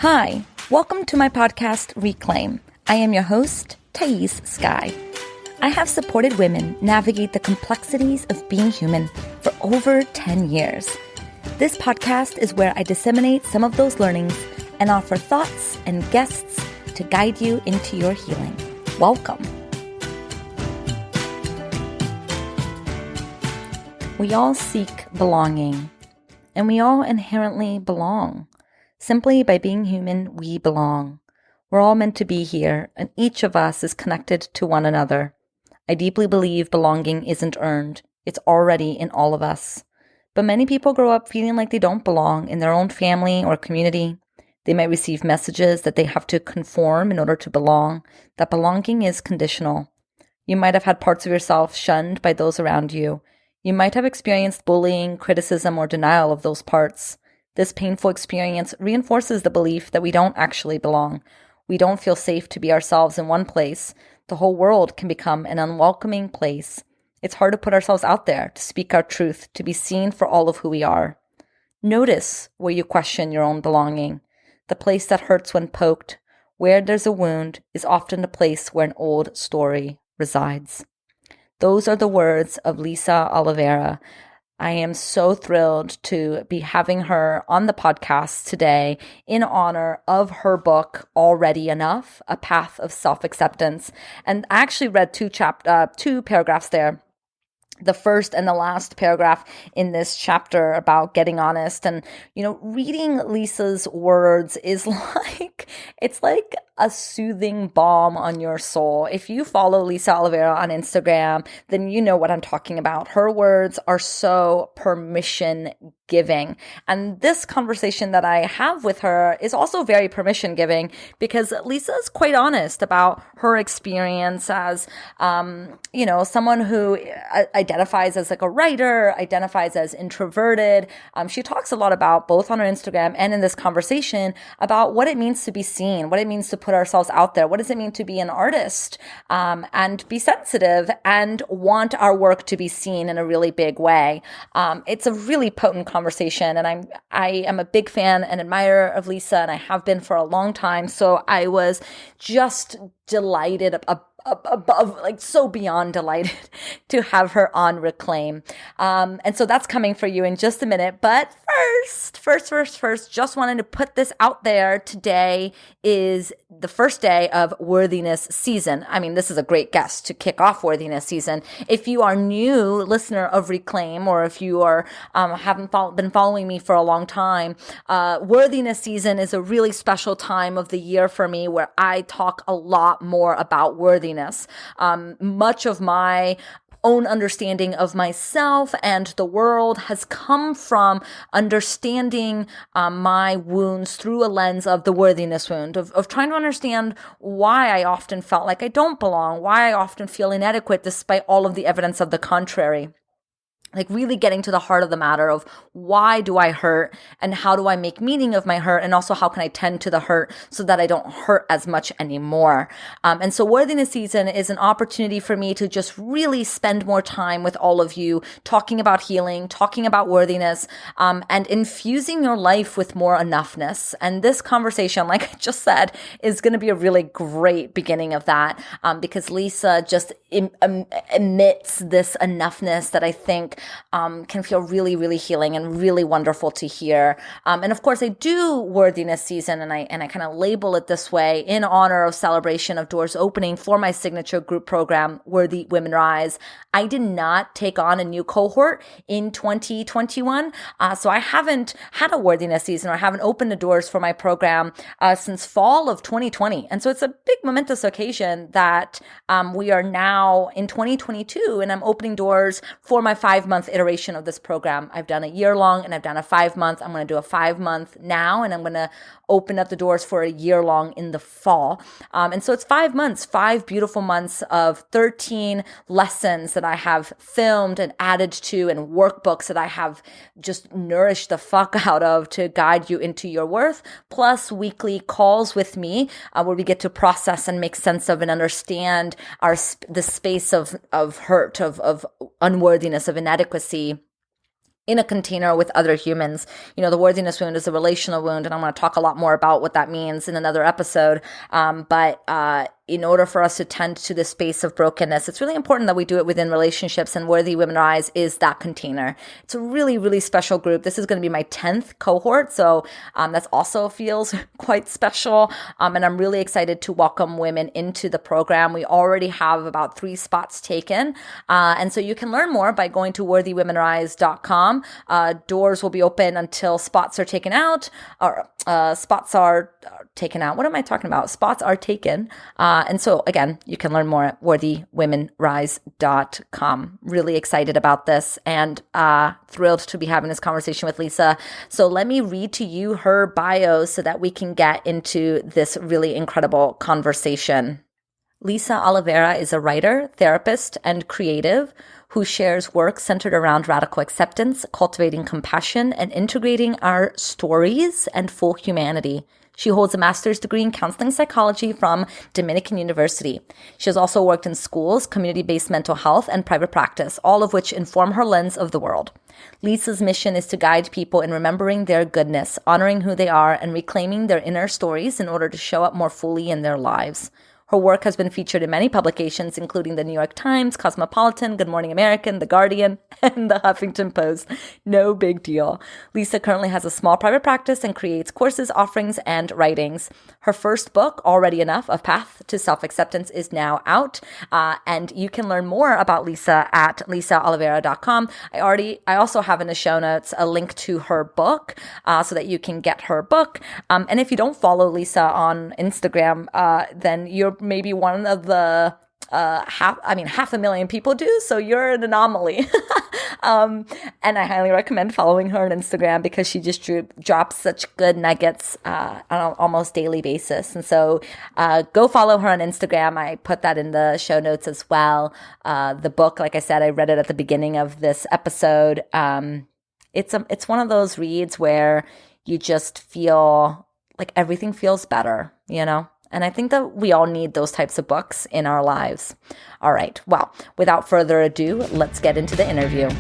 Hi, welcome to my podcast, Reclaim. I am your host, Thaís Sky. I have supported women navigate the complexities of being human for over 10 years. This podcast is where I disseminate some of those learnings and offer thoughts and guests to guide you into your healing. Welcome. We all seek belonging, and we all inherently belong. Simply by being human, we belong. We're all meant to be here, and each of us is connected to one another. I deeply believe belonging isn't earned. It's already in all of us. But many people grow up feeling like they don't belong in their own family or community. They might receive messages that they have to conform in order to belong, that belonging is conditional. You might have had parts of yourself shunned by those around you. You might have experienced bullying, criticism, or denial of those parts. This painful experience reinforces the belief that we don't actually belong. We don't feel safe to be ourselves in one place. The whole world can become an unwelcoming place. It's hard to put ourselves out there, to speak our truth, to be seen for all of who we are. Notice where you question your own belonging. The place that hurts when poked, where there's a wound, is often the place where an old story resides. Those are the words of Lisa Olivera. I am so thrilled to be having her on the podcast today in honor of her book, Already Enough, A Path of Self-Acceptance. And I actually read two paragraphs there. The first and the last paragraph in this chapter about getting honest. And, reading Lisa's words is it's like a soothing balm on your soul. If you follow Lisa Olivera on Instagram, then you know what I'm talking about. Her words are so permission giving. And this conversation that I have with her is also very permission giving because Lisa is quite honest about her experience as, someone who identifies as like a writer, identifies as introverted. She talks a lot about, both on her Instagram and in this conversation, about what it means to be seen, what it means to put ourselves out there. What does it mean to be an artist and be sensitive and want our work to be seen in a really big way? It's a really potent conversation, and I am a big fan and admirer of Lisa, and I have been for a long time. So I was just delighted so beyond delighted to have her on Reclaim. And so that's coming for you in just a minute. But first, just wanted to put this out there. Today is the first day of Worthiness season. I mean, this is a great guest to kick off Worthiness season. If you are new listener of Reclaim, or if you are haven't been following me for a long time, Worthiness season is a really special time of the year for me where I talk a lot more about worthiness. Much of my own understanding of myself and the world has come from understanding my wounds through a lens of the worthiness wound, of trying to understand why I often felt like I don't belong, why I often feel inadequate despite all of the evidence of the contrary. Like really getting to the heart of the matter of why do I hurt and how do I make meaning of my hurt, and also how can I tend to the hurt so that I don't hurt as much anymore. And so Worthiness season is an opportunity for me to just really spend more time with all of you, talking about healing, talking about worthiness, and infusing your life with more enoughness. And this conversation, like I just said, is going to be a really great beginning of that, because Lisa just emits this enoughness that I think can feel really, really healing and really wonderful to hear. And of course, I do Worthiness season, and I kind of label it this way in honor of celebration of doors opening for my signature group program, Worthy Women Rise. I did not take on a new cohort in 2021, so I haven't had a Worthiness season, or I haven't opened the doors for my program since fall of 2020. And so it's a big momentous occasion that we are now in 2022, and I'm opening doors for my 5-month iteration of this program. I've done a year-long and I've done a 5-month. I'm going to do a 5-month now, and I'm going to open up the doors for a year-long in the fall. And so it's 5 months, 5 beautiful months of 13 lessons that I have filmed and added to, and workbooks that I have just nourished the fuck out of to guide you into your worth, plus weekly calls with me where we get to process and make sense of and understand the space of hurt, of unworthiness, of inadequacy in a container with other humans. The worthiness wound is a relational wound, and I'm going to talk a lot more about what that means in another episode. But in order for us to tend to the space of brokenness, it's really important that we do it within relationships, and Worthy Women Rise is that container. It's a really, really special group. This is going to be my 10th cohort, so that also feels quite special, and I'm really excited to welcome women into the program. We already have about 3 spots taken, and so you can learn more by going to worthywomenrise.com. Doors will be open until spots are taken out, or spots are taken out. What am I talking about? Spots are taken. And so again, you can learn more at worthywomenrise.com. Really excited about this, and thrilled to be having this conversation with Lisa. So let me read to you her bio so that we can get into this really incredible conversation. Lisa Olivera is a writer, therapist, and creative who shares work centered around radical acceptance, cultivating compassion, and integrating our stories and full humanity. She holds a master's degree in counseling psychology from Dominican University. She has also worked in schools, community-based mental health, and private practice, all of which inform her lens of the world. Lisa's mission is to guide people in remembering their goodness, honoring who they are, and reclaiming their inner stories in order to show up more fully in their lives. Her work has been featured in many publications, including the New York Times, Cosmopolitan, Good Morning American, The Guardian, and the Huffington Post. No big deal. Lisa currently has a small private practice and creates courses, offerings, and writings. Her first book, Already Enough, A Path to Self-Acceptance, is now out, and you can learn more about Lisa at lisaolivera.com. I also have in the show notes a link to her book so that you can get her book. And if you don't follow Lisa on Instagram, then you're maybe one of the half a million people do, so you're an anomaly. And I highly recommend following her on Instagram because she just drops such good nuggets on an almost daily basis. And so go follow her on Instagram. I put that in the show notes as well. The book, like I said, I read it at the beginning of this episode. It's one of those reads where you just feel like everything feels better, And I think that we all need those types of books in our lives. All right. Well, without further ado, let's get into the interview.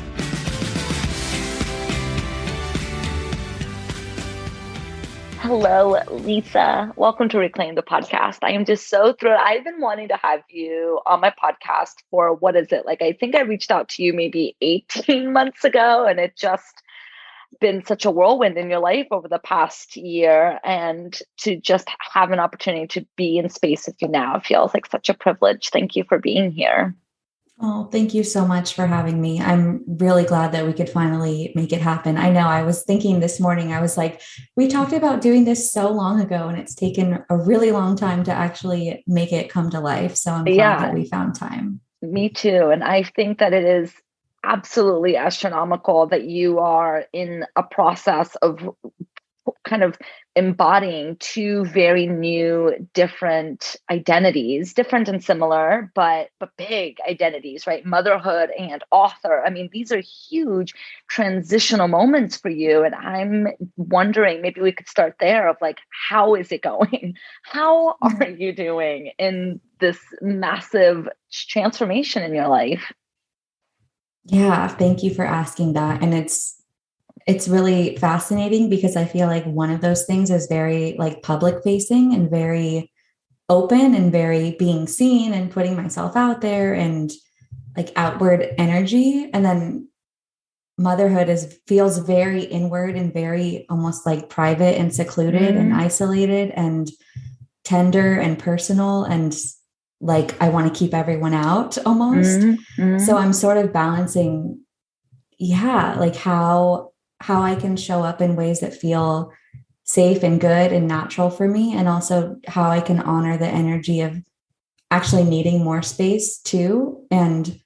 Hello, Lisa. Welcome to Reclaim the Podcast. I am just so thrilled. I've been wanting to have you on my podcast for, what is it? I think I reached out to you maybe 18 months ago, and it just been such a whirlwind in your life over the past year, and to just have an opportunity to be in space with you now feels like such a privilege. Thank you for being here. Oh, thank you so much for having me. I'm really glad that we could finally make it happen. I know I was thinking this morning, I was like, we talked about doing this so long ago, and it's taken a really long time to actually make it come to life. So I'm glad that we found time. Me too. And I think that it is absolutely astronomical that you are in a process of kind of embodying 2 very new, different identities, different and similar, but big identities, right? Motherhood and author. I mean, these are huge transitional moments for you. And I'm wondering, maybe we could start there of how is it going? How are you doing in this massive transformation in your life? Yeah, thank you for asking that. And it's really fascinating because I feel like one of those things is very public facing and very open and very being seen and putting myself out there and outward energy. And then motherhood feels very inward and very almost private and secluded and isolated and tender and personal, and I want to keep everyone out almost. So I'm sort of balancing, how I can show up in ways that feel safe and good and natural for me, and also how I can honor the energy of actually needing more space too. And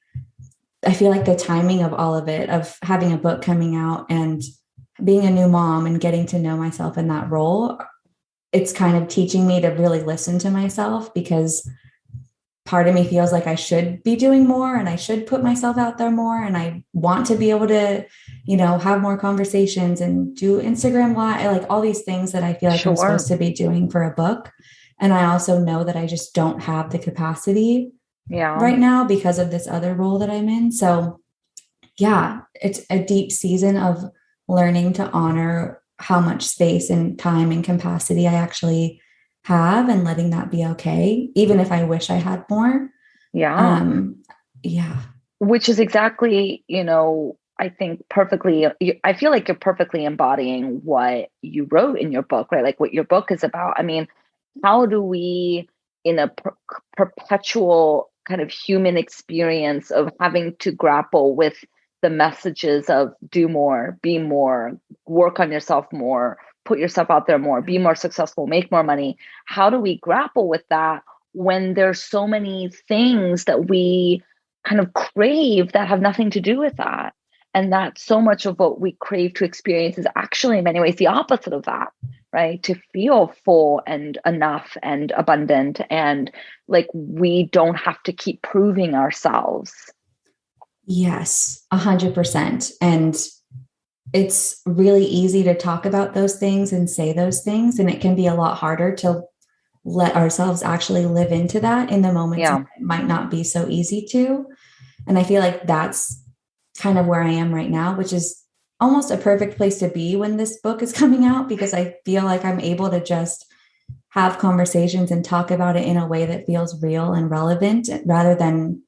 I feel like the timing of all of it, of having a book coming out and being a new mom and getting to know myself in that role, it's kind of teaching me to really listen to myself, because part of me feels like I should be doing more and I should put myself out there more. And I want to be able to, have more conversations and do Instagram Live, all these things that I feel like I'm supposed to be doing for a book. And I also know that I just don't have the capacity right now because of this other role that I'm in. So yeah, it's a deep season of learning to honor how much space and time and capacity I actually have and letting that be okay, even if I wish I had more. Yeah. Um, yeah. Which is exactly, I think perfectly, I feel like you're perfectly embodying what you wrote in your book, right? Like what your book is about. I mean, how do we, in a perpetual kind of human experience of having to grapple with the messages of do more, be more, work on yourself more, put yourself out there more, be more successful, make more money? How do we grapple with that when there's so many things that we kind of crave that have nothing to do with that? And that so much of what we crave to experience is actually in many ways the opposite of that, right? To feel full and enough and abundant, and like we don't have to keep proving ourselves. Yes, 100%. And it's really easy to talk about those things and say those things. And it can be a lot harder to let ourselves actually live into that in the moments Yeah. when it might not be so easy to. And I feel like that's kind of where I am right now, which is almost a perfect place to be when this book is coming out, because I feel like I'm able to just have conversations and talk about it in a way that feels real and relevant rather than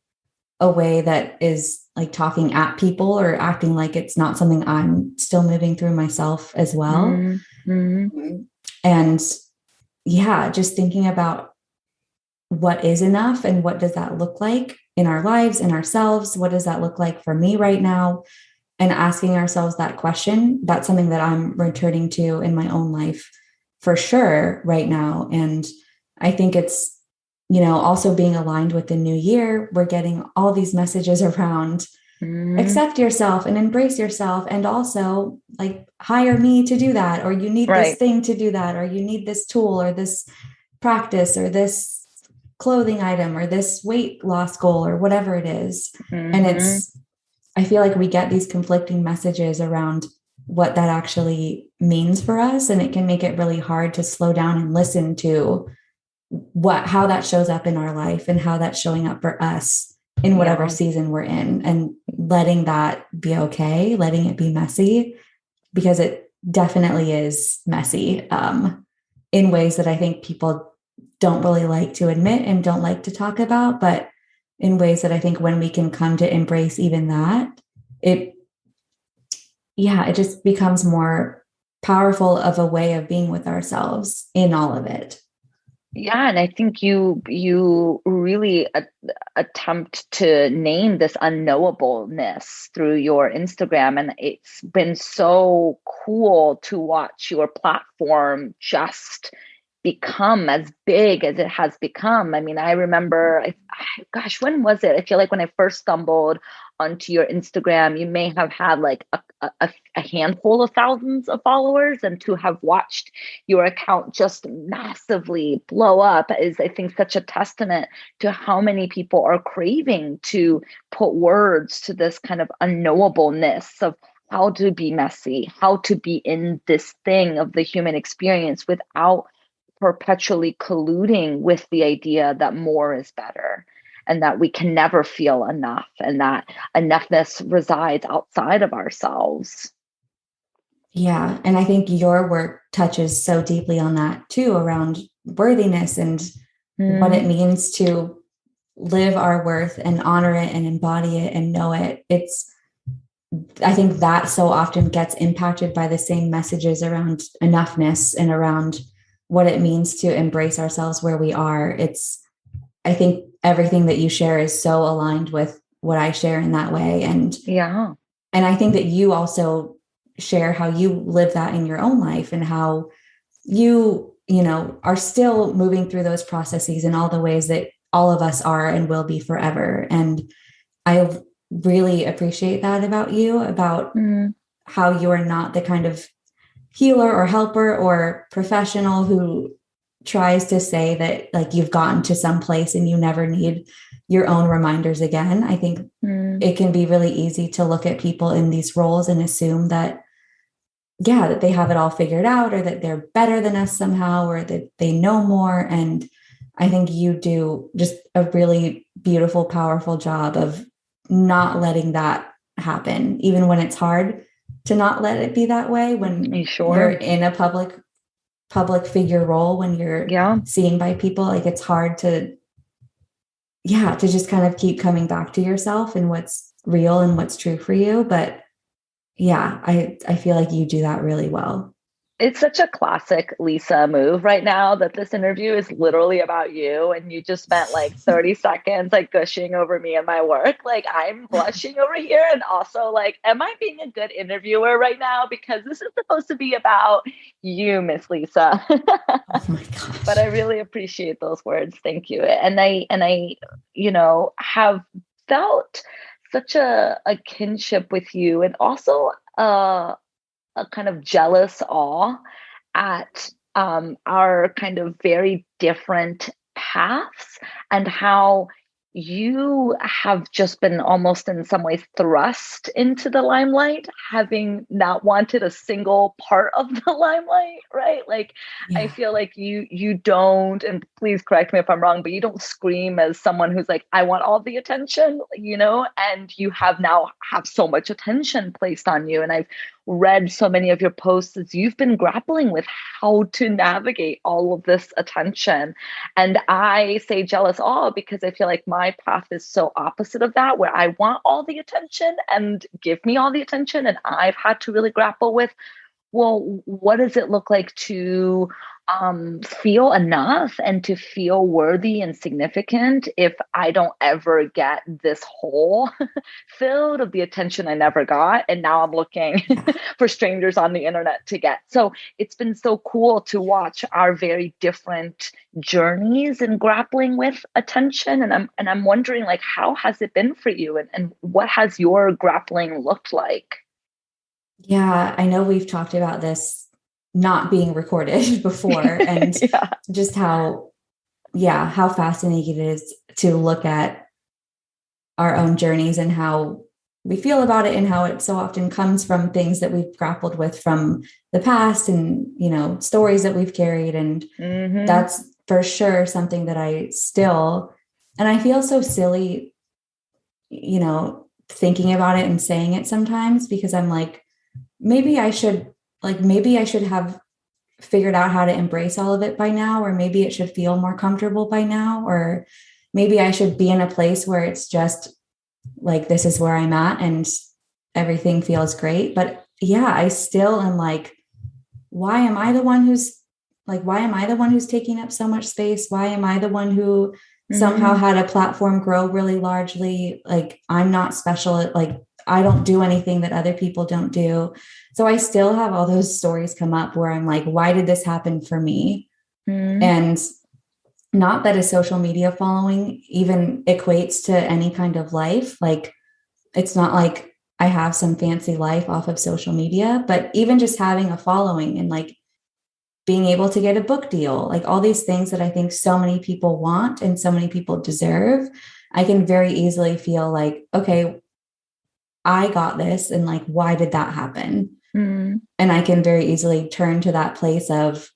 a way that is like talking at people or acting like it's not something I'm still moving through myself as well. Mm-hmm. And yeah, just thinking about what is enough and what does that look like in our lives, in ourselves? What does that look like for me right now? And asking ourselves that question, that's something that I'm returning to in my own life for sure right now. And I think it's, also being aligned with the new year, we're getting all these messages around accept yourself and embrace yourself. And also like hire me to do that, or you need this Right. thing to do that, or you need this tool or this practice or this clothing item or this weight loss goal or whatever it is. And Mm-hmm. I feel like we get these conflicting messages around what that actually means for us. And it can make it really hard to slow down and listen to how that shows up in our life and how that's showing up for us in whatever Yeah. season we're in, and letting that be okay, letting it be messy, because it definitely is messy in ways that I think people don't really like to admit and don't like to talk about, but in ways that I think when we can come to embrace even that, it it just becomes more powerful of a way of being with ourselves in all of it. Yeah, and I think you really attempt to name this unknowableness through your Instagram, and it's been so cool to watch your platform just become as big as it has become. I mean, I remember, gosh, when was it? I feel like when I first stumbled onto your Instagram, you may have had like a handful of thousands of followers, and to have watched your account just massively blow up is, I think, such a testament to how many people are craving to put words to this kind of unknowableness of how to be messy, how to be in this thing of the human experience without perpetually colluding with the idea that more is better, and that we can never feel enough, and that enoughness resides outside of ourselves. Yeah. And I think your work touches so deeply on that too, around worthiness and what it Mm, means to live our worth and honor it and embody it and know it. I think that so often gets impacted by the same messages around enoughness and around what it means to embrace ourselves where we are. I think everything that you share is so aligned with what I share in that way. yeah. And I think that you also share how you live that in your own life and how you are still moving through those processes in all the ways that all of us are and will be forever. And I really appreciate that about you, about Mm, how you are not the kind of healer or helper or professional who tries to say that like you've gotten to some place and you never need your own reminders again. I think mm, it can be really easy to look at people in these roles and assume that that they have it all figured out, or that they're better than us somehow, or that they know more. And I think you do just a really beautiful, powerful job of not letting that happen, even when it's hard to not let it be that way when you're in a public figure role, when you're seen by people. Like it's hard to just kind of keep coming back to yourself and what's real and what's true for you. But yeah, I feel like you do that really well. It's such a classic Lisa move right now that this interview is literally about you, and you just spent like 30 seconds like gushing over me and my work. Like I'm blushing over here, and also like, am I being a good interviewer right now? Because this is supposed to be about you, Miss Lisa. Oh my gosh. But I really appreciate those words. Thank you. And I, have felt such a kinship with you, and also a kind of jealous awe at our kind of very different paths, and how you have just been almost in some ways thrust into the limelight, having not wanted a single part of the limelight, right? Like I feel like you don't, and please correct me if I'm wrong, but you don't scream as someone who's like, I want all the attention, and you have so much attention placed on you. And I've read so many of your posts as you've been grappling with how to navigate all of this attention. And I say jealous awe because I feel like my path is so opposite of that, where I want all the attention and give me all the attention. And I've had to really grapple with, well, what does it look like to feel enough and to feel worthy and significant if I don't ever get this hole filled of the attention I never got? And now I'm looking for strangers on the internet to get. So it's been so cool to watch our very different journeys in grappling with attention. And I'm wondering, like, how has it been for you, and what has your grappling looked like? Yeah, I know we've talked about this not being recorded before, and just how fascinating it is to look at our own journeys and how we feel about it, and how it so often comes from things that we've grappled with from the past, and, stories that we've carried. And that's for sure something that I feel so silly, thinking about it and saying it sometimes, because I'm like, maybe I should have figured out how to embrace all of it by now, or maybe it should feel more comfortable by now, or maybe I should be in a place where it's just like, this is where I'm at and everything feels great. But I still am like, why am I the one who's taking up so much space? Why am I the one who somehow had a platform grow really largely? Like, I'm not special. Like, I don't do anything that other people don't do. So I still have all those stories come up where I'm like, why did this happen for me? And not that a social media following even equates to any kind of life. Like, it's not like I have some fancy life off of social media, but even just having a following and like being able to get a book deal, like all these things that I think so many people want and so many people deserve, I can very easily feel like, okay, I got this. And like, why did that happen? And I can very easily turn to that place of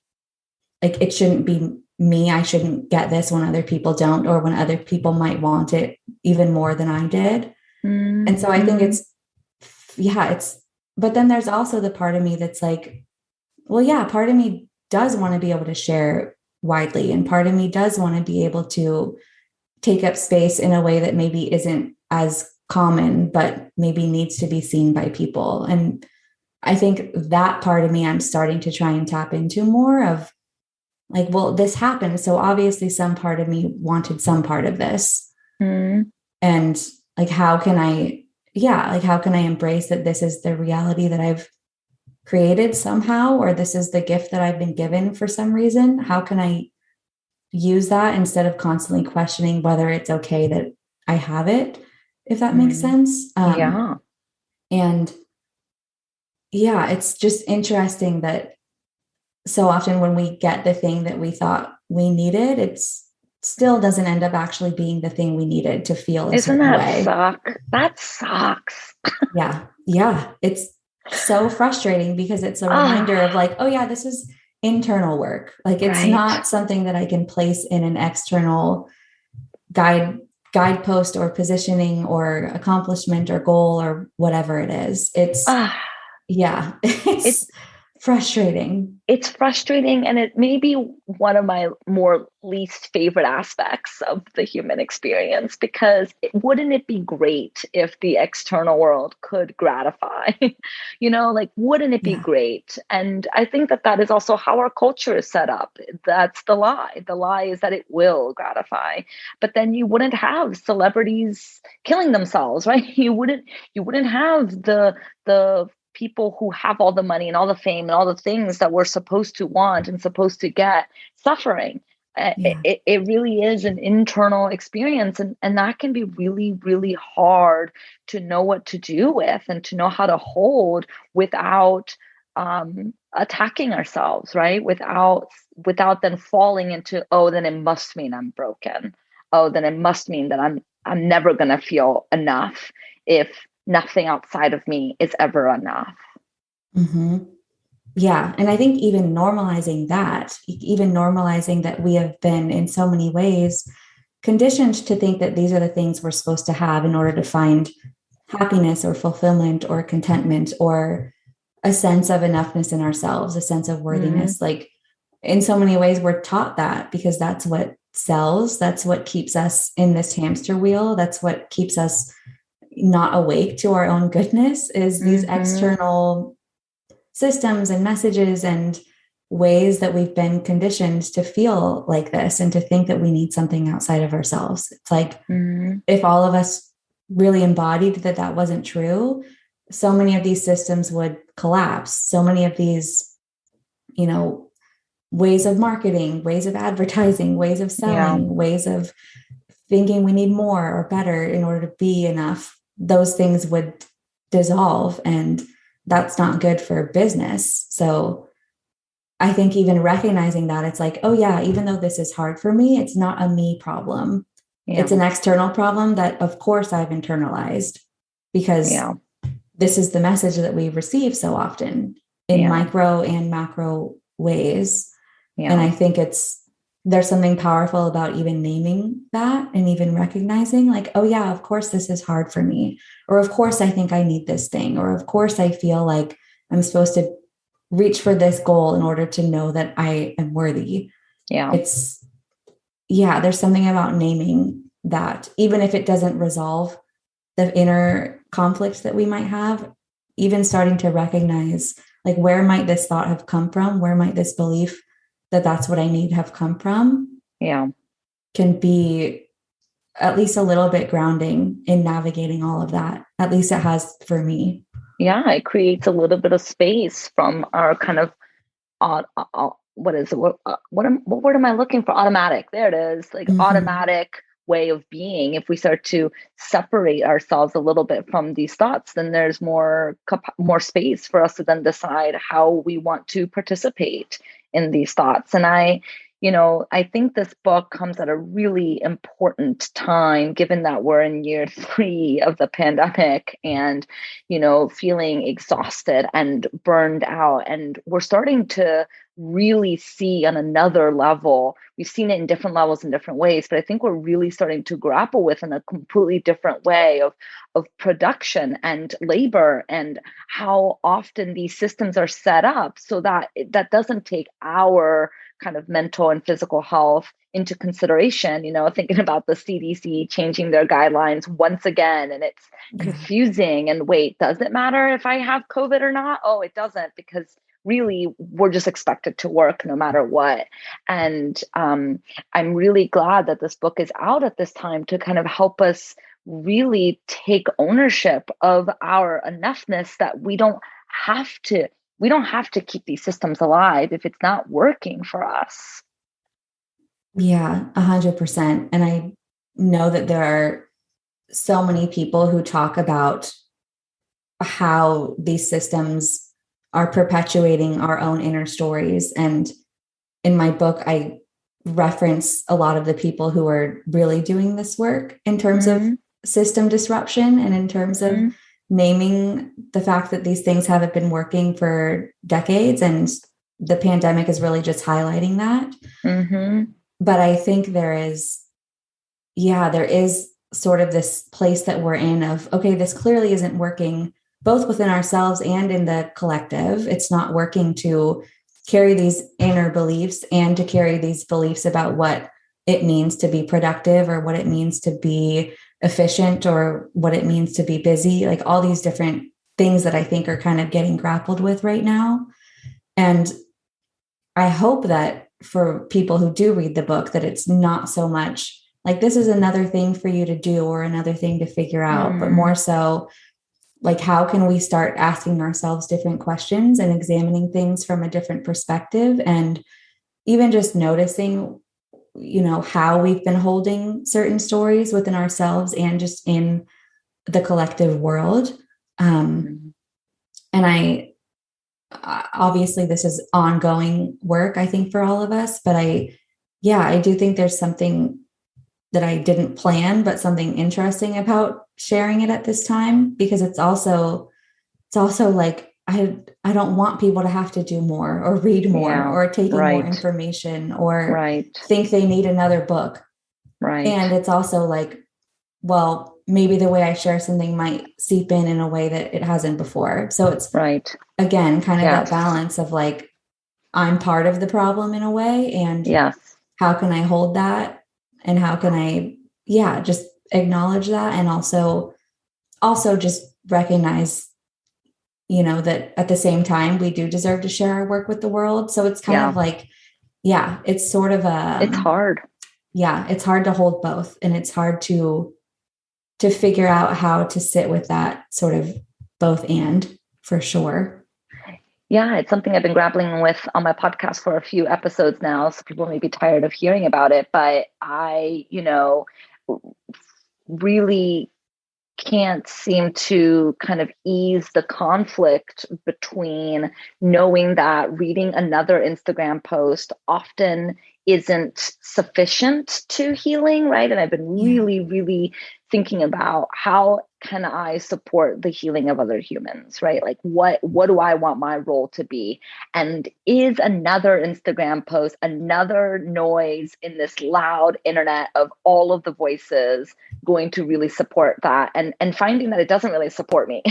like, it shouldn't be me. I shouldn't get this when other people don't, or when other people might want it even more than I did. And so I think but then there's also the part of me that's like, well, yeah, part of me does want to be able to share widely. And part of me does want to be able to take up space in a way that maybe isn't as common, but maybe needs to be seen by people. And I think that part of me, I'm starting to try and tap into more of like, well, this happened. So obviously some part of me wanted some part of this. And like, how can I embrace that this is the reality that I've created somehow, or this is the gift that I've been given for some reason? How can I use that instead of constantly questioning whether it's okay that I have it, if that makes sense? And it's just interesting that so often when we get the thing that we thought we needed, it's still doesn't end up actually being the thing we needed to feel a Isn't certain that way. That sucks. Yeah. It's so frustrating because it's a reminder of like, oh yeah, this is internal work. Like, it's not something that I can place in an external guide guidepost or positioning or accomplishment or goal or whatever it is. Ah, Yeah, it it's frustrating. it's frustrating, and it may be one of my more least favorite aspects of the human experience, because wouldn't it be great if the external world could gratify? Like, wouldn't it be Yeah. great? And I think that that is also how our culture is set up. That's the lie. The lie is that it will gratify, but then you wouldn't have celebrities killing themselves, right? You wouldn't have the people who have all the money and all the fame and all the things that we're supposed to want and supposed to get suffering. Yeah. It really is an internal experience, and that can be really, really hard to know what to do with and to know how to hold without attacking ourselves, right? Without then falling into, oh, then it must mean I'm broken. Oh, then it must mean that I'm never going to feel enough if nothing outside of me is ever enough. Mm-hmm. Yeah. And I think even normalizing that we have been in so many ways conditioned to think that these are the things we're supposed to have in order to find happiness or fulfillment or contentment or a sense of enoughness in ourselves, a sense of Mm-hmm. worthiness. Like in so many ways, we're taught that because that's what sells. That's what keeps us in this hamster wheel. That's what keeps us not awake to our own goodness is these Mm-hmm. external systems and messages and ways that we've been conditioned to feel like this and to think that we need something outside of ourselves. It's like Mm-hmm. if all of us really embodied that that wasn't true, so many of these systems would collapse. So many of these, you know, ways of marketing, ways of advertising, ways of Yeah. selling, ways of thinking we need more or better in order to be enough, those things would dissolve. And that's not good for business. So I think even recognizing that it's like, oh, yeah, even though this is hard for me, it's not a me problem. It's Yeah. an external problem that, of course, I've internalized because Yeah. this is the message that we receive so often in Yeah. micro and macro ways. And Yeah. I think there's something powerful about even naming that and even recognizing, like, oh, yeah, of course, this is hard for me. Or, of course, I think I need this thing. Or, of course, I feel like I'm supposed to reach for this goal in order to know that I am worthy. Yeah. It's, yeah, there's something about naming that, even if it doesn't resolve the inner conflicts that we might have, even starting to recognize, like, where might this thought have come from? Where might this belief that that's what I need have come from? Yeah. Can be at least a little bit grounding in navigating all of that. At least it has for me. Yeah. It creates a little bit of space from our kind of what is it? What word am I looking for? Automatic. There it is. Like Mm-hmm. automatic way of being. If we start to separate ourselves a little bit from these thoughts, then there's more space for us to then decide how we want to participate in these thoughts. And I think this book comes at a really important time, given that we're in year 3 of the pandemic and feeling exhausted and burned out. And we're starting to really see on another level. We've seen it in different levels in different ways, but I think we're really starting to grapple with in a completely different way of production and labor and how often these systems are set up so that that doesn't take our kind of mental and physical health into consideration, thinking about the CDC changing their guidelines once again. And it's Yeah. confusing. And wait, does it matter if I have COVID or not? Oh, it doesn't, because really we're just expected to work no matter what. And I'm really glad that this book is out at this time to kind of help us really take ownership of our enoughness, that we don't have to keep these systems alive if it's not working for us. Yeah, 100%. And I know that there are so many people who talk about how these systems are perpetuating our own inner stories. And in my book, I reference a lot of the people who are really doing this work in terms of Mm-hmm. system disruption and in terms of Mm-hmm. naming the fact that these things haven't been working for decades. And the pandemic is really just highlighting that. Mm-hmm. But I think there is sort of this place that we're in of, okay, this clearly isn't working both within ourselves and in the collective. It's not working to carry these inner beliefs and to carry these beliefs about what it means to be productive or what it means to be efficient or what it means to be busy, like all these different things that I think are kind of getting grappled with right now. And I hope that for people who do read the book, that it's not so much like this is another thing for you to do or another thing to figure out, but more so like, how can we start asking ourselves different questions and examining things from a different perspective, and even just noticing, how we've been holding certain stories within ourselves and just in the collective world. And I obviously this is ongoing work, I think, for all of us, but I do think there's something that I didn't plan, but something interesting about sharing it at this time, because it's also like, I don't want people to have to do more or read more or take in more information or think they need another book. Right. And it's also like, well, maybe the way I share something might seep in a way that it hasn't before. So it's again, kind of that balance of like, I'm part of the problem in a way. And how can I hold that? And how can I, just acknowledge that, and also just recognize, that at the same time we do deserve to share our work with the world. So it's kind of like, it's sort of it's hard. Yeah, it's hard to hold both, and it's hard to figure out how to sit with that sort of both and, for sure. Yeah, it's something I've been grappling with on my podcast for a few episodes now. So people may be tired of hearing about it, but I, really can't seem to kind of ease the conflict between knowing that reading another Instagram post often isn't sufficient to healing, right? And I've been really, really thinking about how can I support the healing of other humans, right? Like what do I want my role to be? And is another Instagram post another noise in this loud internet of all of the voices going to really support that? And finding that it doesn't really support me.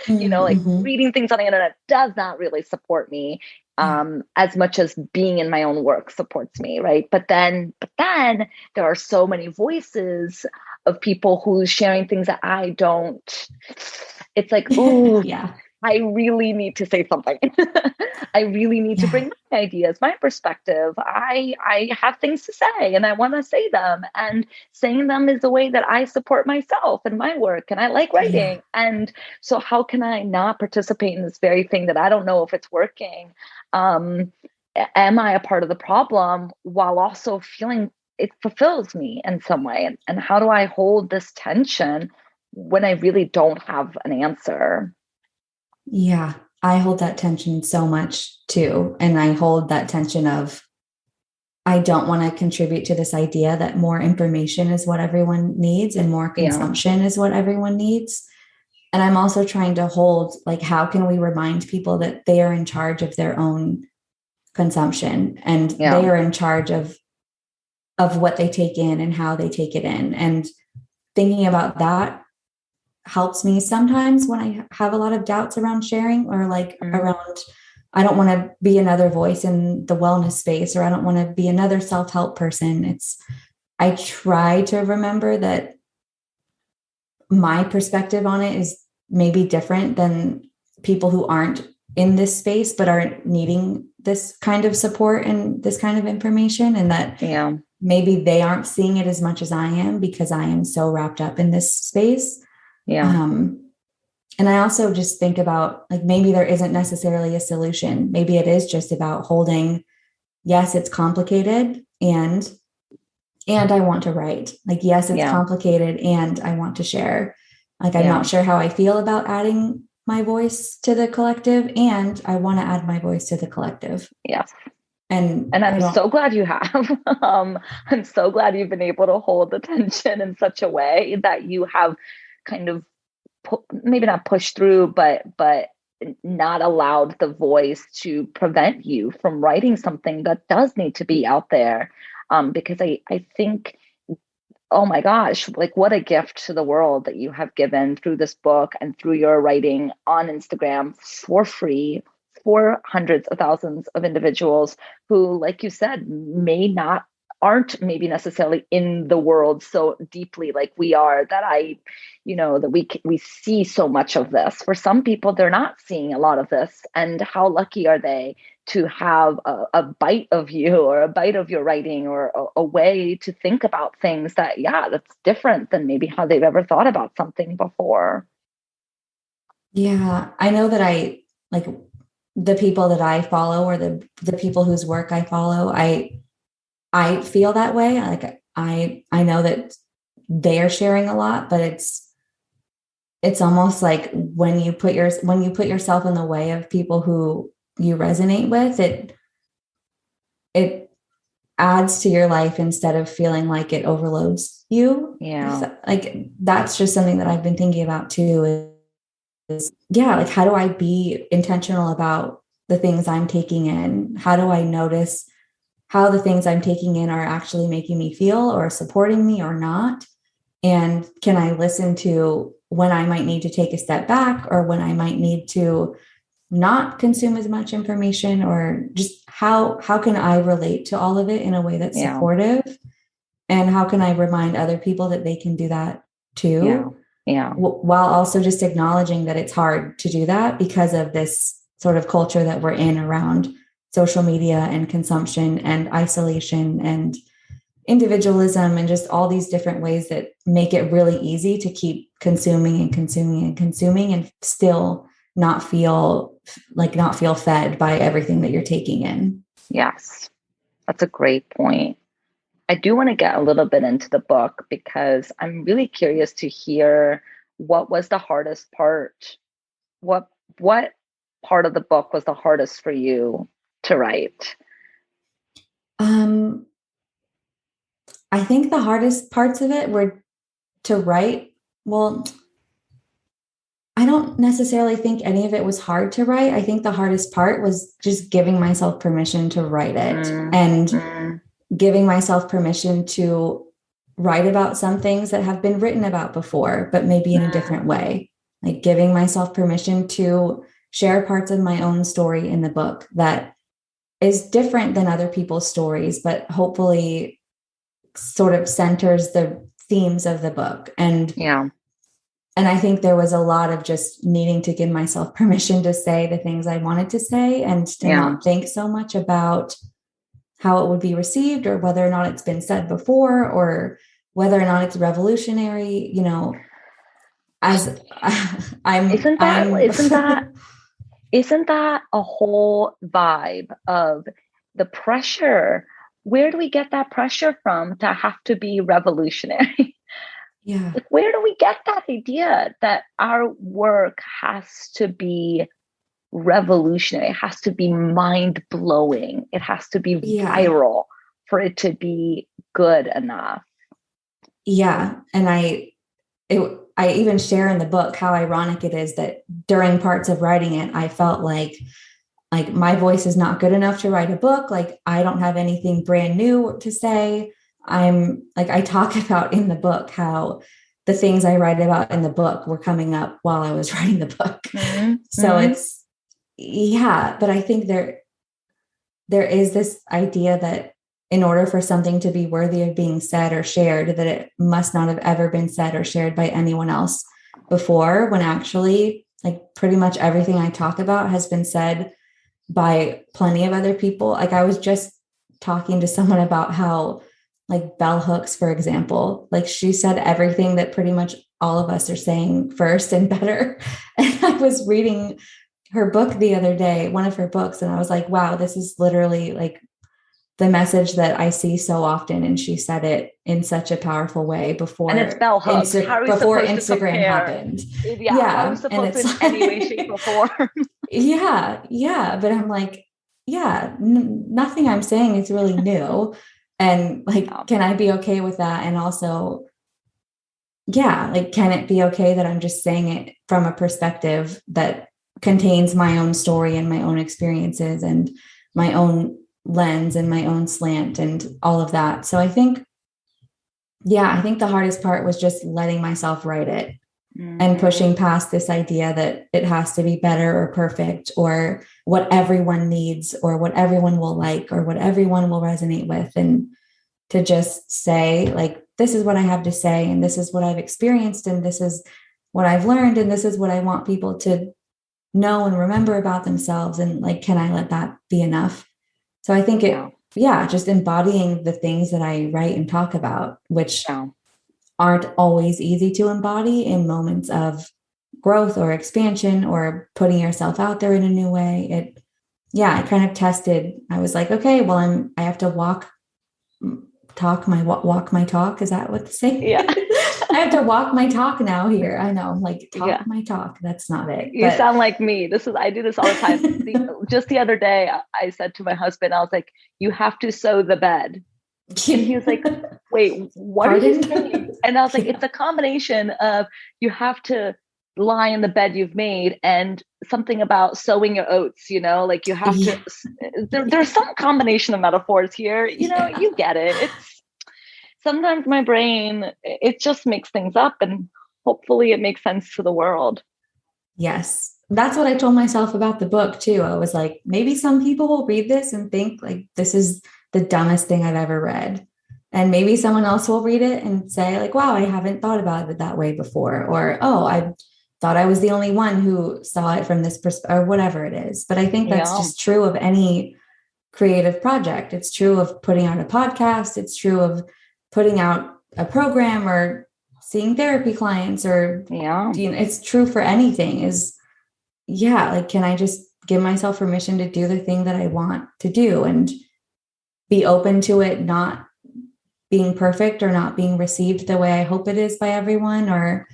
Reading things on the internet does not really support me as much as being in my own work supports me, right? But then there are so many voices of people who's sharing things that I don't. It's like, oh, I really need to say something. I really need to bring my ideas, my perspective. I have things to say and I want to say them. And saying them is a way that I support myself and my work. And I like writing. Yeah. And so how can I not participate in this very thing that I don't know if it's working? Am I a part of the problem while also feeling it fulfills me in some way? And how do I hold this tension when I really don't have an answer? Yeah, I hold that tension so much too. And I hold that tension of, I don't want to contribute to this idea that more information is what everyone needs and more consumption is what everyone needs. And I'm also trying to hold, like, how can we remind people that they are in charge of their own consumption and they are in charge of what they take in and how they take it in. And thinking about that helps me sometimes when I have a lot of doubts around sharing, or like around, I don't want to be another voice in the wellness space, or I don't want to be another self-help person. I try to remember that my perspective on it is maybe different than people who aren't in this space, but are needing this kind of support and this kind of information. And that maybe they aren't seeing it as much as I am because I am so wrapped up in this space. And I also just think about, like, maybe there isn't necessarily a solution. Maybe it is just about holding, yes, it's complicated and I want to write. Like, yes, it's complicated and I want to share. Like, I'm not sure how I feel about adding my voice to the collective, and I want to add my voice to the collective. Yes. And I'm so glad you have. I'm so glad you've been able to hold the tension in such a way that you have kind of maybe not pushed through, but not allowed the voice to prevent you from writing something that does need to be out there. Because I think oh my gosh, like what a gift to the world that you have given through this book and through your writing on Instagram for free for hundreds of thousands of individuals who, like you said, aren't maybe necessarily in the world so deeply like we are, that that we see so much of this. For some people, they're not seeing a lot of this. And how lucky are they to have a bite of you, or a bite of your writing, or a way to think about things that's different than maybe how they've ever thought about something before. Yeah, I know that like the people that I follow, or the people whose work I follow, I feel that way. Like I know that they are sharing a lot, but it's almost like when you put yourself in the way of people who you resonate with, it adds to your life instead of feeling like it overloads you. Yeah. Like that's just something that I've been thinking about too, is like, how do I be intentional about the things I'm taking in? How do I notice how the things I'm taking in are actually making me feel, or supporting me, or not? And can I listen to when I might need to take a step back, or when I might need to not consume as much information, or just how can I relate to all of it in a way that's supportive? And how can I remind other people that they can do that too? Yeah. While also just acknowledging that it's hard to do that because of this sort of culture that we're in around social media and consumption and isolation and individualism, and just all these different ways that make it really easy to keep consuming and consuming and consuming, and still not feel fed by everything that you're taking in. Yes, that's a great point. I do want to get a little bit into the book, because I'm really curious to hear, what was the hardest part? What part of the book was the hardest for you to write? I think the hardest parts of it were to write. Well, I don't necessarily think any of it was hard to write. I think the hardest part was just giving myself permission to write it, and giving myself permission to write about some things that have been written about before, but maybe in a different way. Like giving myself permission to share parts of my own story in the book that is different than other people's stories, but hopefully sort of centers the themes of the book. And I think there was a lot of just needing to give myself permission to say the things I wanted to say, and to not think so much about how it would be received, or whether or not it's been said before, or whether or not it's revolutionary, as isn't that a whole vibe of the pressure? Where do we get that pressure from to have to be revolutionary? Yeah. Like, where do we get that idea that our work has to be revolutionary? It has to be mind blowing. It has to be viral for it to be good enough. Yeah. And I even share in the book how ironic it is that during parts of writing it, I felt like my voice is not good enough to write a book. Like I don't have anything brand new to say. I talk about in the book how the things I write about in the book were coming up while I was writing the book. So it's, but I think there is this idea that in order for something to be worthy of being said or shared, that it must not have ever been said or shared by anyone else before, when actually like pretty much everything I talk about has been said by plenty of other people. Like I was just talking to someone about how, like bell hooks, for example, like she said everything that pretty much all of us are saying first and better. And I was reading her book the other day, one of her books, and I was like, wow, this is literally like the message that I see so often. And she said it in such a powerful way before. And it's bell hooks. Before Instagram happened. How are we supposed to in any way, shape, or form? But I'm like, nothing I'm saying is really new. And like, can I be okay with that? And also, like, can it be okay that I'm just saying it from a perspective that contains my own story and my own experiences and my own lens and my own slant and all of that? So I think Yeah, I think the hardest part was just letting myself write it and Mm-hmm. pushing past this idea that it has to be better or perfect or what everyone needs or what everyone will like or what everyone will resonate with. And to just say, like, this is what I have to say, and this is what I've experienced, and this is what I've learned, and this is what I want people to know and remember about themselves. And like, can I let that be enough? So I think Yeah. yeah, just embodying the things that I write and talk about, which Yeah. aren't always easy to embody in moments of growth or expansion or putting yourself out there in a new way. Yeah, I kind of tested. I was like, okay, well, I have to walk my talk. Is that what to say? Yeah. I have to walk my talk now here. I know, I'm like, Yeah. talk my talk. That's not it. You But sound like me. I do this all the time. Just the other day, I said to my husband, I was like, you have to sew the bed. And he was like, wait, what are you saying? pardon? And I was like, Yeah. it's a combination of you have to lie in the bed you've made and something about sowing your oats, like you have to, Yeah. there's some combination of metaphors here, Yeah. you get it. It's sometimes my brain, it just makes things up and hopefully it makes sense to the world. Yes. That's what I told myself about the book too. I was like, maybe some people will read this and think like this is the dumbest thing I've ever read. And maybe someone else will read it and say, like, wow, I haven't thought about it that way before. Or, oh, I thought I was the only one who saw it from this perspective, or whatever it is. But I think that's Yeah. just true of any creative project. It's true of putting out a podcast. It's true of putting out a program or seeing therapy clients or Yeah. it's true for anything is yeah, like can I just give myself permission to do the thing that I want to do and be open to it not being perfect or not being received the way I hope it is by everyone or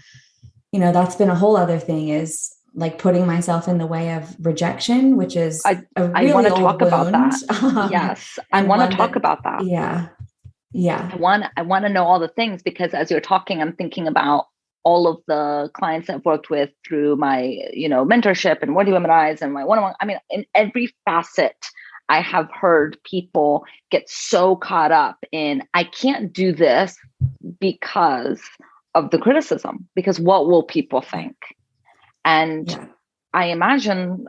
that's been a whole other thing is like putting myself in the way of rejection, which is I a I want really to old talk about wound. that. Yes, I And want to one talk that about that. yeah, yeah, I want to know all the things because as you're talking, I'm thinking about all of the clients I've worked with through my, mentorship and Worthy Womanize and my one-on-one. I mean, in every facet, I have heard people get so caught up in I can't do this because of the criticism, because what will people think? And yeah, I imagine,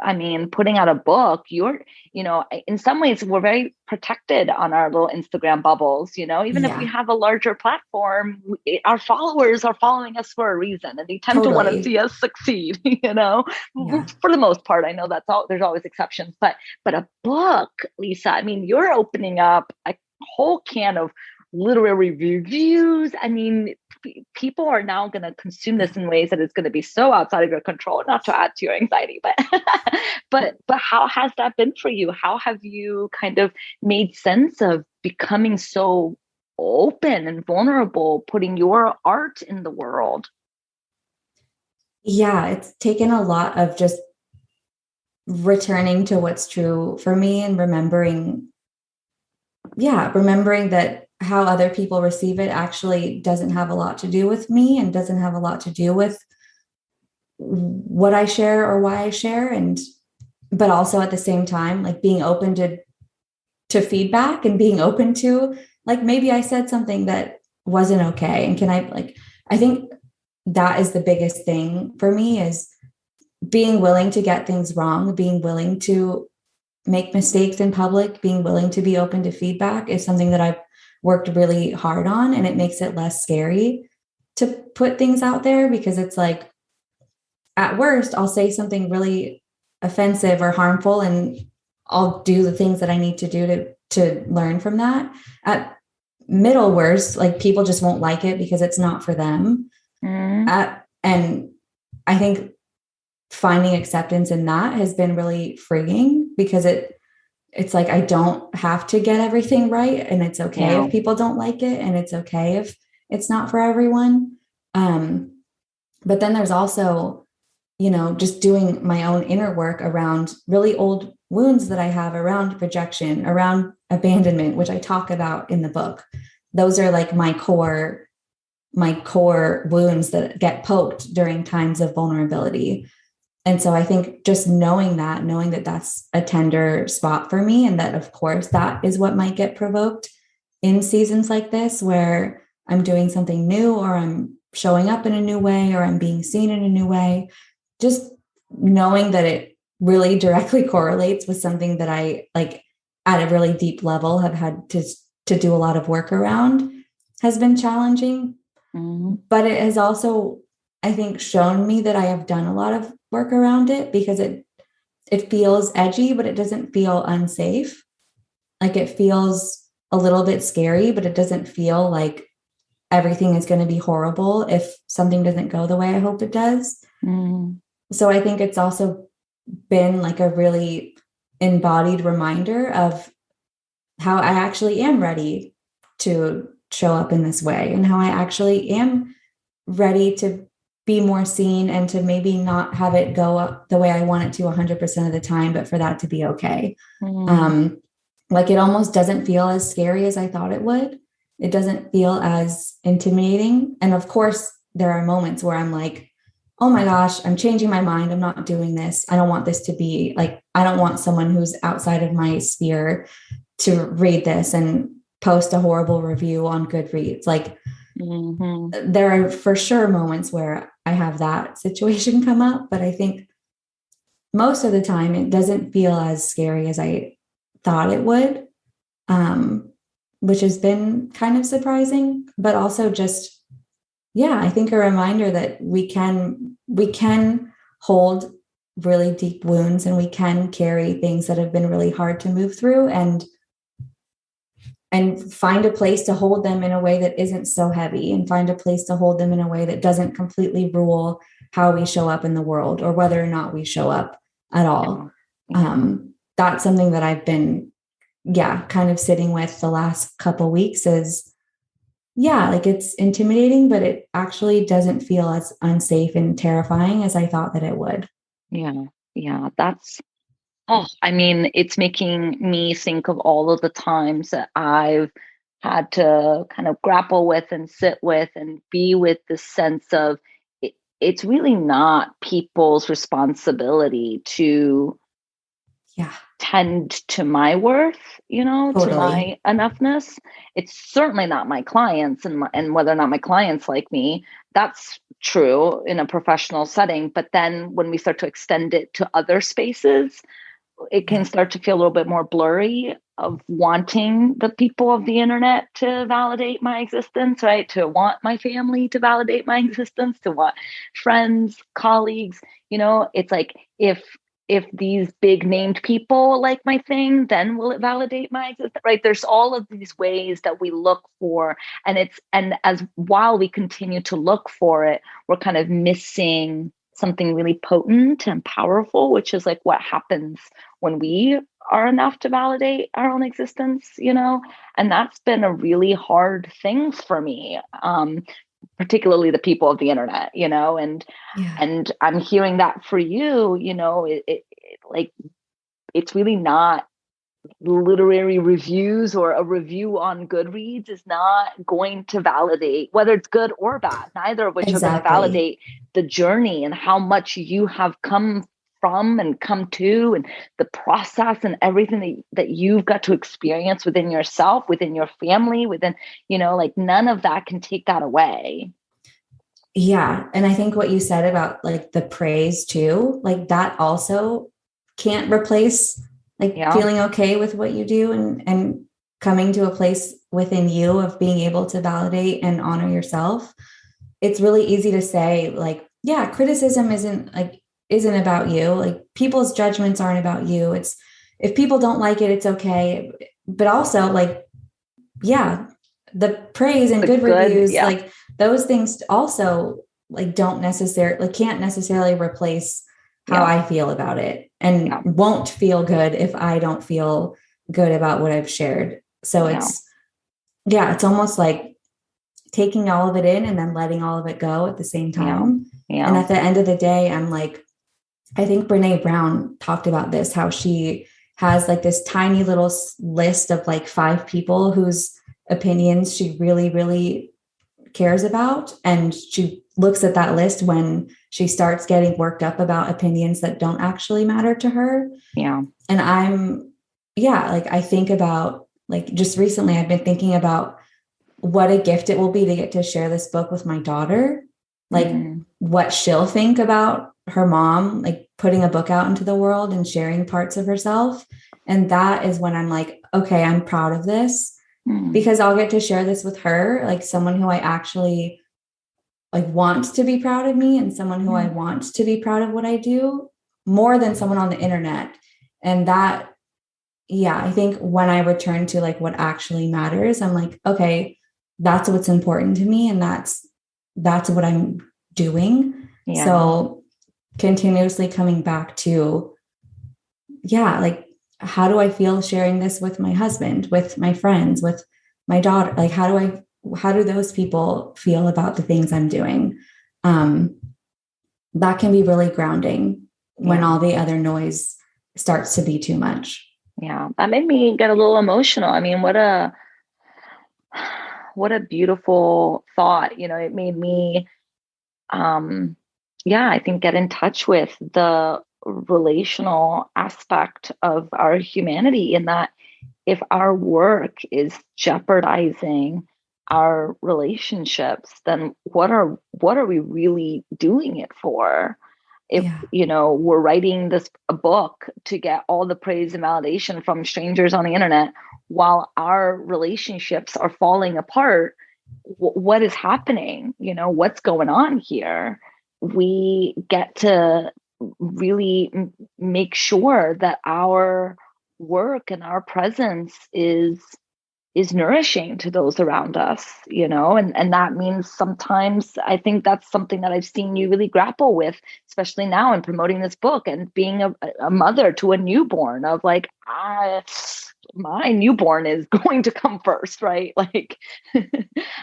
putting out a book, in some ways, we're very protected on our little Instagram bubbles. Even if we yeah, have a larger platform, our followers are following us for a reason and they tend to want to totally. see us succeed, Yeah. for the most part. I know there's always exceptions, but a book, Lisa, you're opening up a whole can of literary reviews. People are now going to consume this in ways that is going to be so outside of your control, not to add to your anxiety, but but how has that been for you? How have you kind of made sense of becoming so open and vulnerable, putting your art in the world? Yeah, it's taken a lot of just returning to what's true for me and remembering that how other people receive it actually doesn't have a lot to do with me and doesn't have a lot to do with what I share or why I share. And, but also at the same time, like being open to feedback and being open to like, maybe I said something that wasn't okay. And I think that is the biggest thing for me is being willing to get things wrong, being willing to make mistakes in public, being willing to be open to feedback is something that I've worked really hard on. And it makes it less scary to put things out there because it's like, at worst, I'll say something really offensive or harmful and I'll do the things that I need to do to learn from that. At middle worst, like people just won't like it because it's not for them. Mm. And I think finding acceptance in that has been really freeing because it's like I don't have to get everything right and it's okay Yeah. if people don't like it and it's okay if it's not for everyone. But then there's also just doing my own inner work around really old wounds that I have around rejection, around abandonment, which I talk about in the book. Those are like my core wounds that get poked during times of vulnerability. And so I think just knowing that that's a tender spot for me, and that of course that is what might get provoked in seasons like this, where I'm doing something new, or I'm showing up in a new way, or I'm being seen in a new way. Just knowing that it really directly correlates with something that I like at a really deep level have had to do a lot of work around has been challenging. Mm-hmm. But it has also, I think, shown me that I have done a lot of work around it, because it feels edgy, but it doesn't feel unsafe. Like it feels a little bit scary, but it doesn't feel like everything is going to be horrible if something doesn't go the way I hope it does. Mm. So I think it's also been like a really embodied reminder of how I actually am ready to show up in this way, and how I actually am ready to be more seen, and to maybe not have it go up the way I want it to 100% of the time, but for that to be okay. Mm. Like it almost doesn't feel as scary as I thought it would. It doesn't feel as intimidating. And of course, there are moments where I'm like, oh my gosh, I'm changing my mind. I'm not doing this. I don't want this to be like, I don't want someone who's outside of my sphere to read this and post a horrible review on Goodreads. Like, mm-hmm. There are for sure moments where I have that situation come up, but I think most of the time it doesn't feel as scary as I thought it would, which has been kind of surprising, but also just, yeah, I think a reminder that we can hold really deep wounds, and we can carry things that have been really hard to move through, and find a place to hold them in a way that isn't so heavy, and find a place to hold them in a way that doesn't completely rule how we show up in the world, or whether or not we show up at all. Yeah. That's something that I've been, kind of sitting with the last couple weeks is, like it's intimidating, but it actually doesn't feel as unsafe and terrifying as I thought that it would. Yeah. Yeah. I mean, it's making me think of all of the times that I've had to kind of grapple with and sit with and be with this sense of it's really not people's responsibility to tend to my worth, totally. To my enoughness. It's certainly not my clients, and whether or not my clients like me, that's true in a professional setting. But then when we start to extend it to other spaces, it can start to feel a little bit more blurry of wanting the people of the internet to validate my existence, right? To want my family to validate my existence, to want friends, colleagues, it's like, if these big named people like my thing, then will it validate my existence, right? There's all of these ways that we look for, and as while we continue to look for it, we're kind of missing something really potent and powerful, which is like what happens when we are enough to validate our own existence, and that's been a really hard thing for me, particularly the people of the internet, and I'm hearing that for you, like it's really not literary reviews, or a review on Goodreads is not going to validate whether it's good or bad, neither of which are going to validate the journey and how much you have come from and come to, and the process and everything that you've got to experience within yourself, within your family, within, like none of that can take that away. Yeah. And I think what you said about like the praise too, like that also can't replace feeling okay with what you do, and coming to a place within you of being able to validate and honor yourself. It's really easy to say like, criticism isn't about you. Like people's judgments aren't about you. It's, if people don't like it, it's okay. But also the praise and good reviews, like those things also can't necessarily replace how I feel about it, and won't feel good if I don't feel good about what I've shared. So it's almost like taking all of it in and then letting all of it go at the same time. And at the end of the day, I'm like, I think Brene Brown talked about this, how she has like this tiny little list of like 5 people whose opinions she really, really cares about. And she looks at that list when she starts getting worked up about opinions that don't actually matter to her. Yeah. And I think about, like, just recently I've been thinking about what a gift it will be to get to share this book with my daughter, like what she'll think about her mom, like putting a book out into the world and sharing parts of herself. And that is when I'm like, okay, I'm proud of this because I'll get to share this with her, like someone who I actually like want to be proud of me and someone who I want to be proud of what I do more than someone on the internet. And that, yeah, I think when I return to like what actually matters, I'm like, okay, that's what's important to me. And that's what I'm doing. Yeah. So continuously coming back to, yeah, like, how do I feel sharing this with my husband, with my friends, with my daughter? Like, how do those people feel about the things I'm doing? That can be really grounding when all the other noise starts to be too much. Yeah, that made me get a little emotional. I mean, what a beautiful thought. It made me I think get in touch with the relational aspect of our humanity, in that if our work is jeopardizing our relationships, then what are we really doing it for? If we're writing this a book to get all the praise and validation from strangers on the internet while our relationships are falling apart, what is happening? What's going on here? We get to really make sure that our work and our presence is nourishing to those around us, and that means sometimes I think that's something that I've seen you really grapple with, especially now in promoting this book and being a mother to a newborn, of like, my newborn is going to come first, right? Like,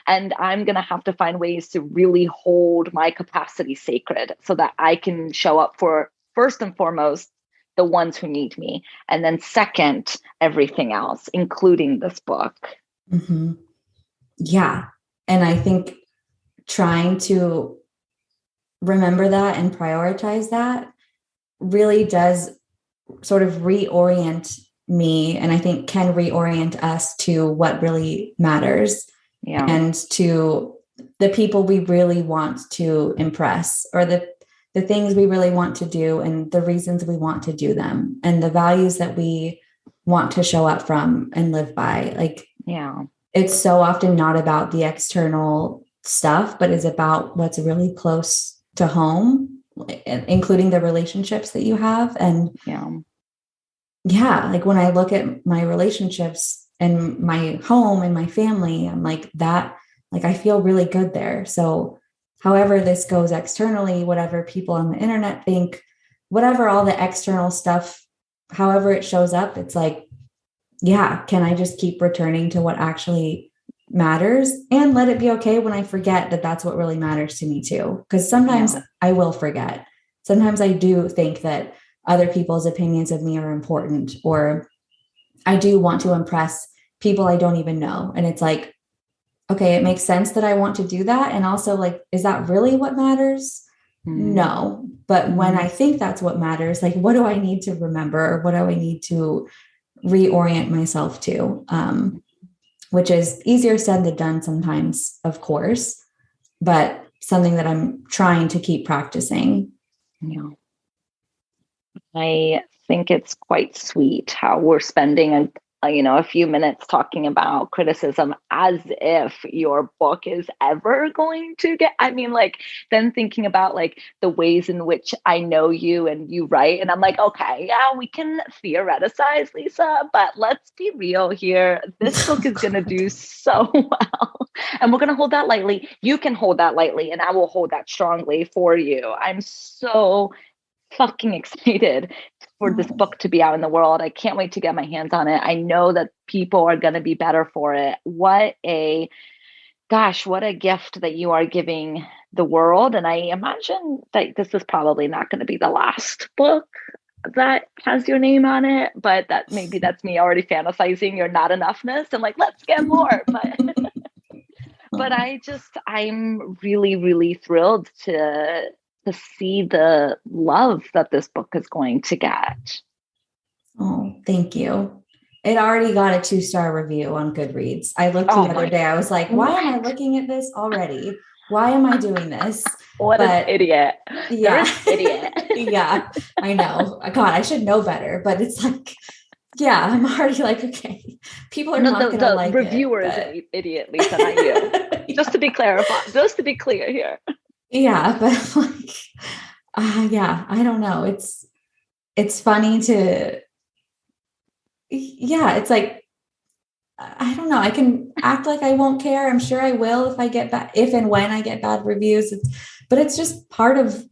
and I'm going to have to find ways to really hold my capacity sacred so that I can show up for, first and foremost, the ones who need me. And then second, everything else, including this book. Mm-hmm. Yeah. And I think trying to remember that and prioritize that really does sort of reorient me, and I think can reorient us to what really matters and to the people we really want to impress, or the things we really want to do and the reasons we want to do them and the values that we want to show up from and live by. Like, it's so often not about the external stuff, but is about what's really close to home, including the relationships that you have. And like when I look at my relationships and my home and my family, I'm like, that, like, I feel really good there. So however this goes externally, whatever people on the internet think, whatever all the external stuff, however it shows up, it's like, can I just keep returning to what actually matters and let it be okay when I forget that that's what really matters to me too? Because sometimes I will forget. Sometimes I do think that other people's opinions of me are important, or I do want to impress people I don't even know. And it's like, okay, it makes sense that I want to do that. And also, like, is that really what matters? No. But when I think that's what matters, like, what do I need to remember, or what do I need to reorient myself to? Which is easier said than done sometimes, of course, but something that I'm trying to keep practicing. I think it's quite sweet how we're spending a few minutes talking about criticism as if your book is ever going to get, then thinking about like the ways in which I know you and you write. And I'm like, okay, yeah, we can theoreticize, Lisa, but let's be real here. This book is going to do so well. And we're going to hold that lightly. You can hold that lightly, and I will hold that strongly for you. I'm so fucking excited for this book to be out in the world. I can't wait to get my hands on it. I know that people are going to be better for it. What a gift that you are giving the world. And I imagine that this is probably not going to be the last book that has your name on it, but that's me already fantasizing your not enoughness and like, let's get more. But I'm really, really thrilled to see the love that this book is going to get. Oh, thank you. it already got a 2-star review on Goodreads. I looked the other day. I was like, why am I looking at this already? Why am I doing this? What an idiot. Yeah. You're an idiot. Yeah, I know. God, I should know better. But it's like, yeah, I'm already like, okay, people are not going to like it. The reviewer is an idiot, Lisa, not you. Yeah. Just to be clarified, just to be clear here. Yeah, but like, yeah, I don't know. It's funny to, yeah, it's like, I don't know. I can act like I won't care. I'm sure I will if I get if and when I get bad reviews. But it's just part of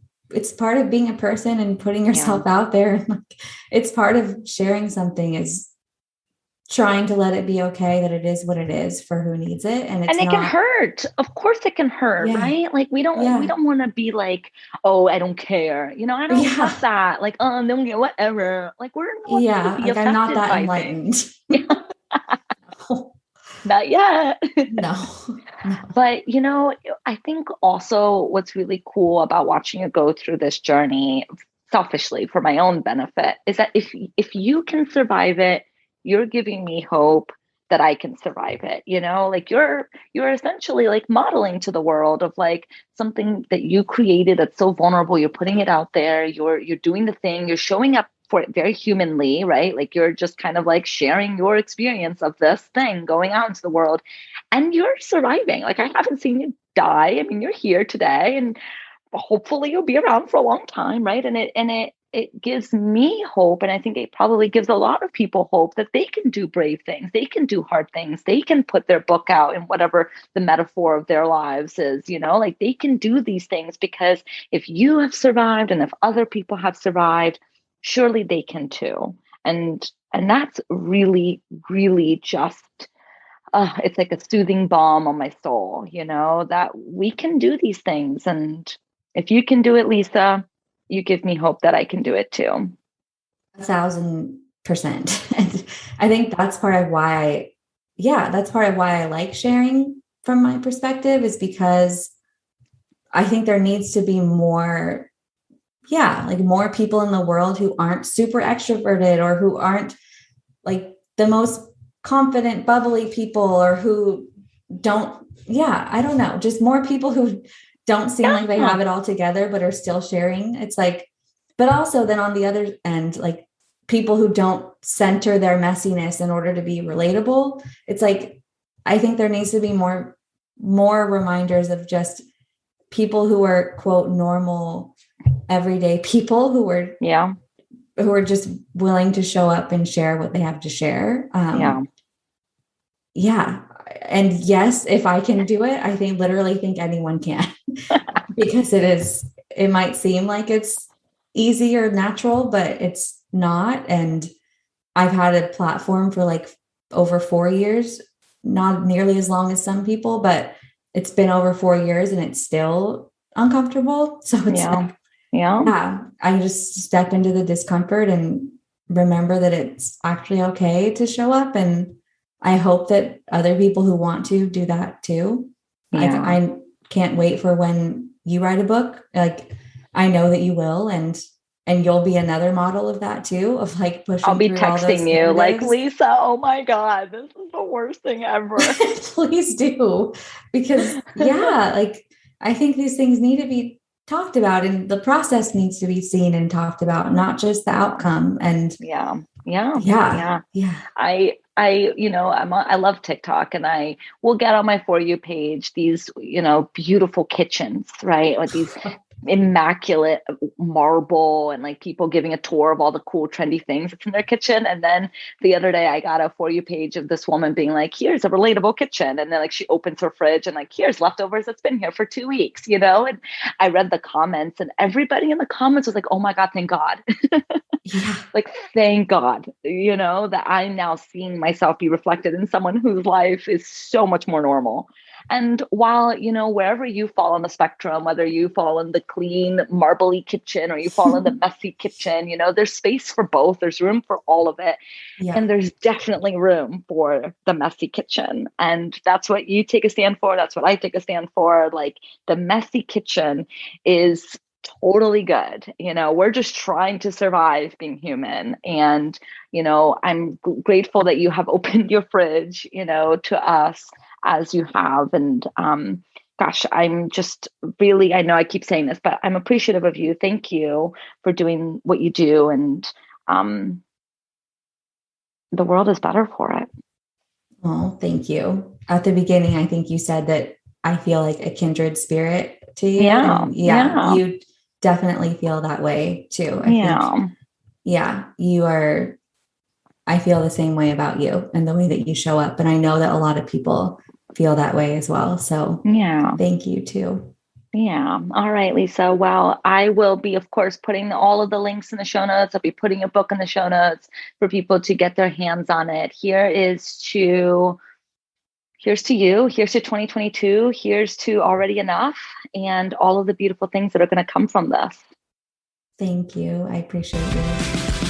being a person and putting yourself out there. And like, it's part of sharing something is trying to let it be okay that it is what it is for who needs it. And it can hurt. Of course it can hurt, right? Like we don't want to be like, oh, I don't care. I don't have that. Like, oh, don't get whatever. Like we're not like I'm not that enlightened. Not yet. No. But, I think also what's really cool about watching you go through this journey, selfishly for my own benefit, is that if you can survive it, you're giving me hope that I can survive it. Like you're essentially like modeling to the world of like something that you created that's so vulnerable. You're putting it out there. You're doing the thing. You're showing up for it very humanly, right? Like you're just kind of like sharing your experience of this thing going out into the world, and you're surviving. Like I haven't seen you die. I mean, you're here today, and hopefully you'll be around for a long time, right? And it gives me hope, and I think it probably gives a lot of people hope that they can do brave things, they can do hard things, they can put their book out in whatever the metaphor of their lives is, like they can do these things, because if you have survived and if other people have survived, surely they can too. And that's really, really just it's like a soothing balm on my soul, that we can do these things. And if you can do it, Lisa, you give me hope that I can do it too. 1,000%. And I think that's part of why I like sharing from my perspective, is because I think there needs to be more people in the world who aren't super extroverted, or who aren't like the most confident, bubbly people, or who don't, I don't know, just more people who don't seem like they have it all together, but are still sharing. It's like, but also then on the other end, like people who don't center their messiness in order to be relatable. It's like, I think there needs to be more reminders of just people who are quote normal, everyday people who are just willing to show up and share what they have to share. And yes, if I can do it, I literally think anyone can, because it might seem like it's easy or natural, but it's not. And I've had a platform for like over 4 years, not nearly as long as some people, but it's been over 4 years and it's still uncomfortable. So it's I just step into the discomfort and remember that it's actually okay to show up. And I hope that other people who want to do that too. Like, I can't wait for when you write a book. Like, I know that you will, and you'll be another model of that too, of like pushing. I'll be texting you like, Lisa, oh my God, this is the worst thing ever. Please do. Because like I think these things need to be talked about, and the process needs to be seen and talked about, not just the outcome. And I love TikTok, and I will get on my For You page these, beautiful kitchens, right? Or these immaculate marble, and like people giving a tour of all the cool trendy things that's in their kitchen. And then the other day I got a For You page of this woman being like, here's a relatable kitchen. And then like she opens her fridge and like, here's leftovers that's been here for 2 weeks, and I read the comments, and everybody in the comments was like, oh my God, thank God. Like, thank God, that I'm now seeing myself be reflected in someone whose life is so much more normal. And while, wherever you fall on the spectrum, whether you fall in the clean, marbly kitchen or you fall in the messy kitchen, there's space for both. There's room for all of it. Yeah. And there's definitely room for the messy kitchen. And that's what you take a stand for. That's what I take a stand for. Like, the messy kitchen is totally good. We're just trying to survive being human. And, I'm grateful that you have opened your fridge, to us as you have. And, gosh, I'm just really, I know I keep saying this, but I'm appreciative of you. Thank you for doing what you do. And, the world is better for it. Oh, thank you. At the beginning, I think you said that I feel like a kindred spirit to you. Yeah. And Yeah. you definitely feel that way too. I think, Yeah. you are, I feel the same way about you and the way that you show up. And I know that a lot of people feel that way as well. So Yeah. thank you too. Yeah. All right, Lisa. Well, I will be, of course, putting all of the links in the show notes. I'll be putting a book in the show notes for people to get their hands on it. Here's to you. Here's to 2022. Here's to Already Enough and all of the beautiful things that are going to come from this. Thank you. I appreciate you.